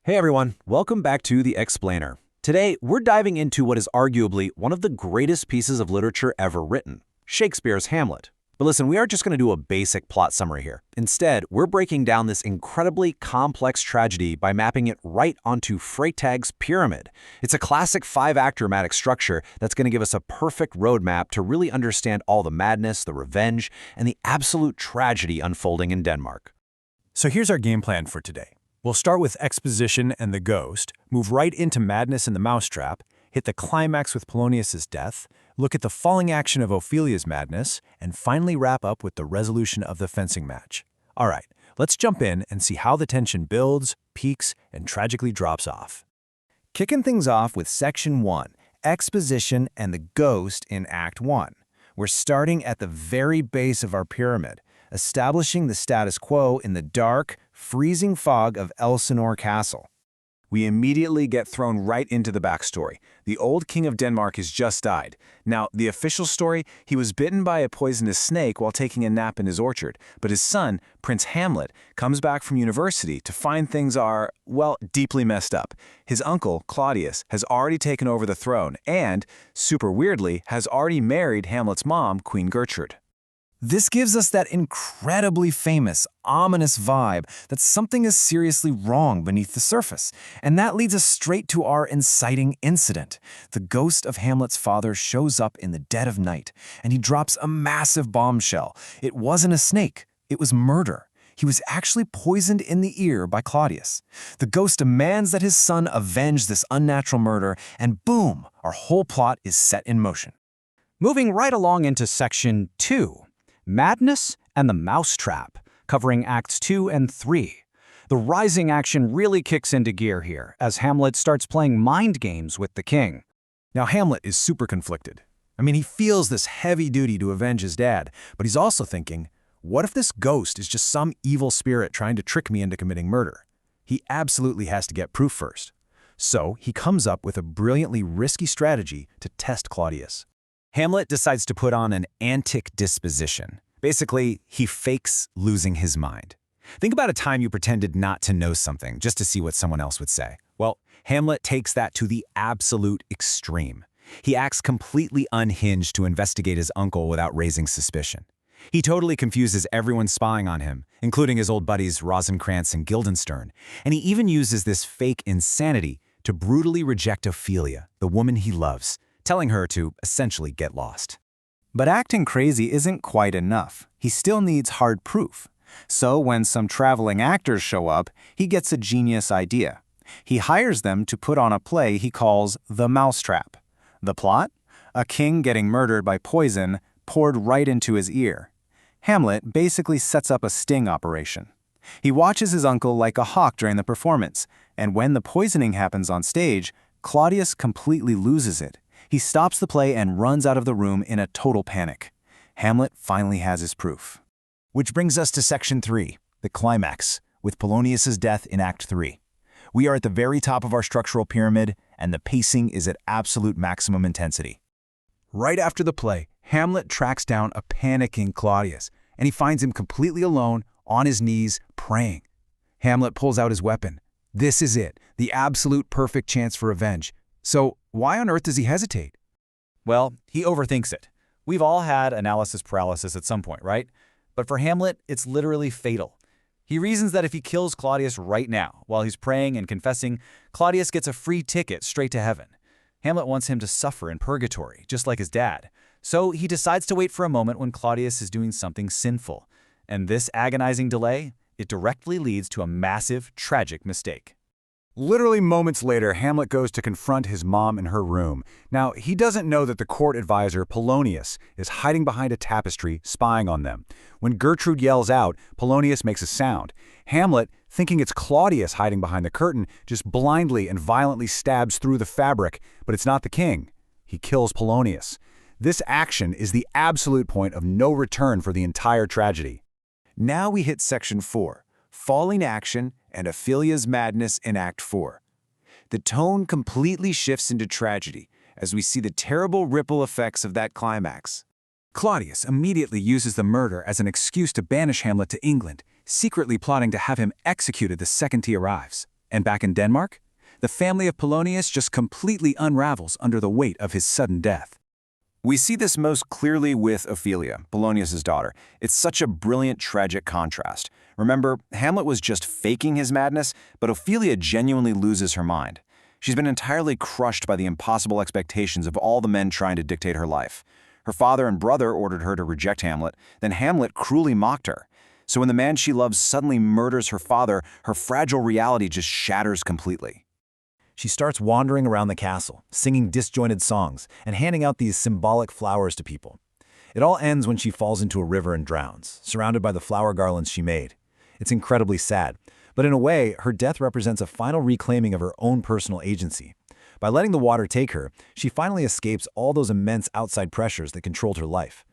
Hey everyone, welcome back to The Explainer. Today, we're diving into what is arguably one of the greatest pieces of literature ever written, Shakespeare's Hamlet. But listen, we aren't just going to do a basic plot summary here. Instead, we're breaking down this incredibly complex tragedy by mapping it right onto Freytag's pyramid. It's a classic five-act dramatic structure that's going to give us a perfect roadmap to really understand all the madness, the revenge, and the absolute tragedy unfolding in Denmark. So here's our game plan for today. We'll start with exposition and the ghost, move right into madness and the mousetrap, hit the climax with Polonius's death, look at the falling action of Ophelia's madness, and finally wrap up with the resolution of the fencing match. All right, let's jump in and see how the tension builds, peaks, and tragically drops off. Kicking things off with Section 1, Exposition and the Ghost in Act 1. We're starting at the very base of our pyramid, establishing the status quo in the dark, freezing fog of Elsinore Castle. We immediately get thrown right into the backstory. The old king of Denmark has just died. Now, the official story, he was bitten by a poisonous snake while taking a nap in his orchard, but his son, Prince Hamlet, comes back from university to find things are, well, deeply messed up. His uncle, Claudius, has already taken over the throne and, super weirdly, has already married Hamlet's mom, Queen Gertrude. This gives us that incredibly famous, ominous vibe that something is seriously wrong beneath the surface. And that leads us straight to our inciting incident. The ghost of Hamlet's father shows up in the dead of night, and he drops a massive bombshell. It wasn't a snake, it was murder. He was actually poisoned in the ear by Claudius. The ghost demands that his son avenge this unnatural murder, and boom, our whole plot is set in motion. Moving right along into Section 2. Madness and the Mousetrap, covering Acts 2 and 3. The rising action really kicks into gear here, as Hamlet starts playing mind games with the king. Now, Hamlet is super conflicted. He feels this heavy duty to avenge his dad, but he's also thinking, what if this ghost is just some evil spirit trying to trick me into committing murder? He absolutely has to get proof first. So he comes up with a brilliantly risky strategy to test Claudius. Hamlet decides to put on an antic disposition. Basically, he fakes losing his mind. Think about a time you pretended not to know something just to see what someone else would say. Well, Hamlet takes that to the absolute extreme. He acts completely unhinged to investigate his uncle without raising suspicion. He totally confuses everyone spying on him, including his old buddies Rosencrantz and Guildenstern, and he even uses this fake insanity to brutally reject Ophelia, the woman he loves, telling her to essentially get lost. But acting crazy isn't quite enough. He still needs hard proof. So when some traveling actors show up, he gets a genius idea. He hires them to put on a play he calls The Mousetrap. The plot? A king getting murdered by poison poured right into his ear. Hamlet basically sets up a sting operation. He watches his uncle like a hawk during the performance, and when the poisoning happens on stage, Claudius completely loses it. He stops the play and runs out of the room in a total panic. Hamlet finally has his proof. Which brings us to Section 3, the climax, with Polonius's death in Act 3. We are at the very top of our structural pyramid, and the pacing is at absolute maximum intensity. Right after the play, Hamlet tracks down a panicking Claudius, and he finds him completely alone, on his knees, praying. Hamlet pulls out his weapon. This is it, the absolute perfect chance for revenge. So, why on earth does he hesitate? Well, he overthinks it. We've all had analysis paralysis at some point, right? But for Hamlet, it's literally fatal. He reasons that if he kills Claudius right now, while he's praying and confessing, Claudius gets a free ticket straight to heaven. Hamlet wants him to suffer in purgatory, just like his dad. So he decides to wait for a moment when Claudius is doing something sinful. And this agonizing delay, it directly leads to a massive, tragic mistake. Literally moments later, Hamlet goes to confront his mom in her room. Now, he doesn't know that the court advisor, Polonius, is hiding behind a tapestry, spying on them. When Gertrude yells out, Polonius makes a sound. Hamlet, thinking it's Claudius hiding behind the curtain, just blindly and violently stabs through the fabric, but it's not the king. He kills Polonius. This action is the absolute point of no return for the entire tragedy. Now we hit Section 4, Falling Action and Ophelia's Madness in Act 4. The tone completely shifts into tragedy as we see the terrible ripple effects of that climax. Claudius immediately uses the murder as an excuse to banish Hamlet to England, secretly plotting to have him executed the second he arrives. And back in Denmark, the family of Polonius just completely unravels under the weight of his sudden death. We see this most clearly with Ophelia, Polonius's daughter. It's such a brilliant, tragic contrast. Remember, Hamlet was just faking his madness, but Ophelia genuinely loses her mind. She's been entirely crushed by the impossible expectations of all the men trying to dictate her life. Her father and brother ordered her to reject Hamlet, then Hamlet cruelly mocked her. So when the man she loves suddenly murders her father, her fragile reality just shatters completely. She starts wandering around the castle, singing disjointed songs, and handing out these symbolic flowers to people. It all ends when she falls into a river and drowns, surrounded by the flower garlands she made. It's incredibly sad, but in a way, her death represents a final reclaiming of her own personal agency. By letting the water take her, she finally escapes all those immense outside pressures that controlled her life.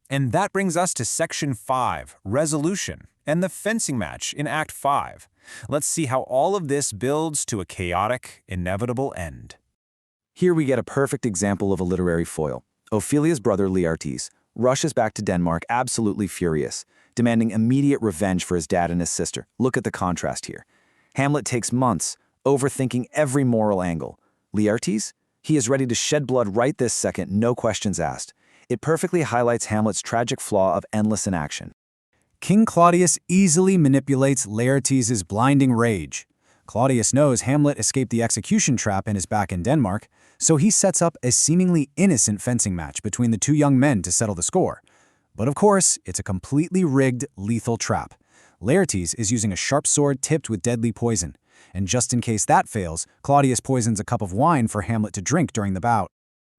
And that brings us to Section 5, Resolution, and the fencing match in Act 5. Let's see how all of this builds to a chaotic, inevitable end. Here we get a perfect example of a literary foil. Ophelia's brother Laertes rushes back to Denmark absolutely furious, demanding immediate revenge for his dad and his sister. Look at the contrast here. Hamlet takes months, overthinking every moral angle. Laertes? He is ready to shed blood right this second, no questions asked. It perfectly highlights Hamlet's tragic flaw of endless inaction. King Claudius easily manipulates Laertes' blinding rage. Claudius knows Hamlet escaped the execution trap and is back in Denmark, so he sets up a seemingly innocent fencing match between the two young men to settle the score. But of course, it's a completely rigged, lethal trap. Laertes is using a sharp sword tipped with deadly poison, and just in case that fails, Claudius poisons a cup of wine for Hamlet to drink during the bout.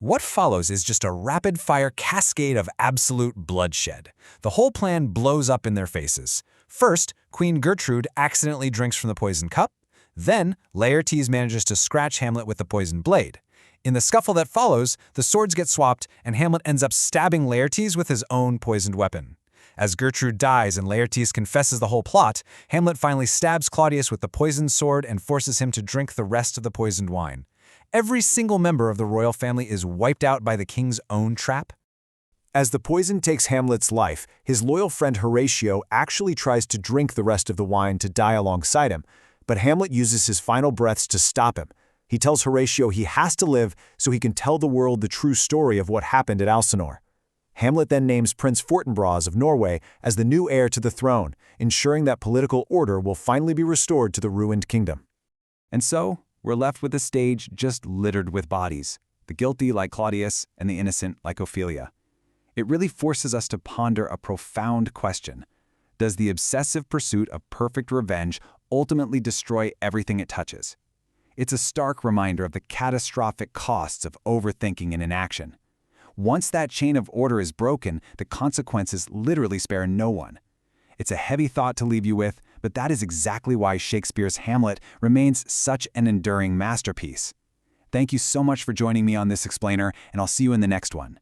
What follows is just a rapid-fire cascade of absolute bloodshed. The whole plan blows up in their faces. First, Queen Gertrude accidentally drinks from the poisoned cup. Then, Laertes manages to scratch Hamlet with the poisoned blade. In the scuffle that follows, the swords get swapped, and Hamlet ends up stabbing Laertes with his own poisoned weapon. As Gertrude dies and Laertes confesses the whole plot, Hamlet finally stabs Claudius with the poisoned sword and forces him to drink the rest of the poisoned wine. Every single member of the royal family is wiped out by the king's own trap. As the poison takes Hamlet's life, his loyal friend Horatio actually tries to drink the rest of the wine to die alongside him, but Hamlet uses his final breaths to stop him. He tells Horatio he has to live so he can tell the world the true story of what happened at Elsinore. Hamlet then names Prince Fortinbras of Norway as the new heir to the throne, ensuring that political order will finally be restored to the ruined kingdom. And so, we're left with a stage just littered with bodies, the guilty like Claudius and the innocent like Ophelia. It really forces us to ponder a profound question. Does the obsessive pursuit of perfect revenge ultimately destroy everything it touches? It's a stark reminder of the catastrophic costs of overthinking and inaction. Once that chain of order is broken, the consequences literally spare no one. It's a heavy thought to leave you with, but that is exactly why Shakespeare's Hamlet remains such an enduring masterpiece. Thank you so much for joining me on this explainer, and I'll see you in the next one.